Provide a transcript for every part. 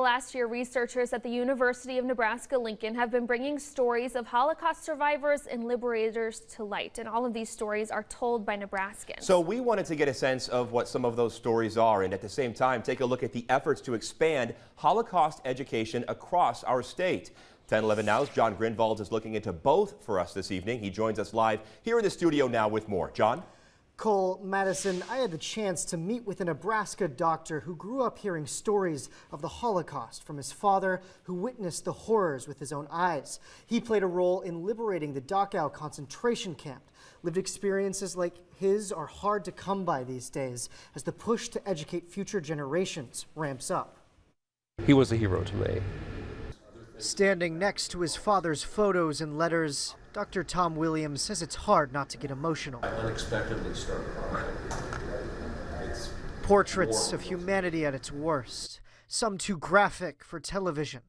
last year, researchers at the University of Nebraska-Lincoln have been bringing stories of Holocaust survivors and liberators to light. And all of these stories are told by Nebraskans. So we wanted to get a sense of what some of those stories are, and at the same time, take a look at the efforts to expand Holocaust education across our state. 10:11 Now's John Grinvald is looking into both for us this evening. He joins us live here in the studio now with more. John? Cole, Madison, I had the chance to meet with a Nebraska doctor who grew up hearing stories of the Holocaust from his father, who witnessed the horrors with his own eyes. He played a role in liberating the Dachau concentration camp. Lived experiences like his are hard to come by these days as the push to educate future generations ramps up. He was a hero to me. Standing next to his father's photos and letters, Dr. Tom Williams says it's hard not to get emotional. I unexpectedly started crying. It's portraits of humanity at its worst, some too graphic for television.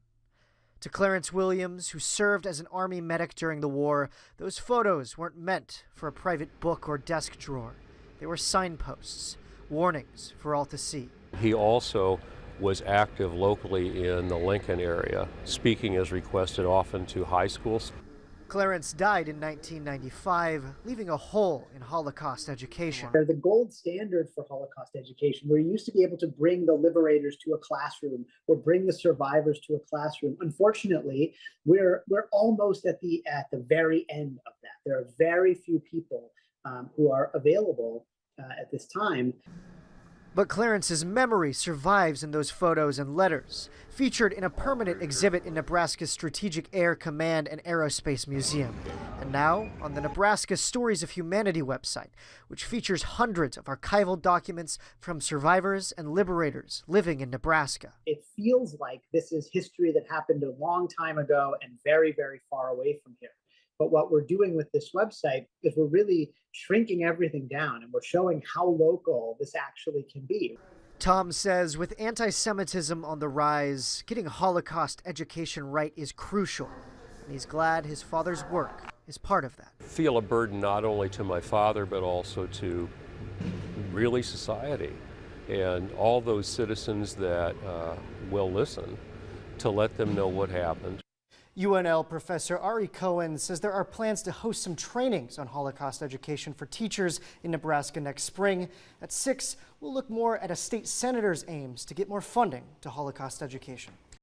To Clarence Williams, who served as an Army medic during the war, those photos weren't meant for a private book or desk drawer. They were signposts, warnings for all to see. He also was active locally in the Lincoln area, speaking as requested often to high schools. Clarence died in 1995, leaving a hole in Holocaust education. They're the gold standard for Holocaust education. We used to be able to bring the liberators to a classroom or bring the survivors to a classroom. Unfortunately, we're almost at the very end of that. There are very few people who are available at this time. But Clarence's memory survives in those photos and letters, featured in a permanent exhibit in Nebraska's Strategic Air Command and Aerospace Museum, and now on the Nebraska Stories of Humanity website, which features hundreds of archival documents from survivors and liberators living in Nebraska. It feels like this is history that happened a long time ago and very, very far away from here. But what we're doing with this website is we're really shrinking everything down, and we're showing how local this actually can be. Tom says with anti-Semitism on the rise, getting Holocaust education right is crucial. And he's glad his father's work is part of that. I feel a burden not only to my father, but also to really society and all those citizens that will listen, to let them know what happened. UNL professor Ari Cohen says there are plans to host some trainings on Holocaust education for teachers in Nebraska next spring. At 6, we'll look more at a state senator's aims to get more funding to Holocaust education.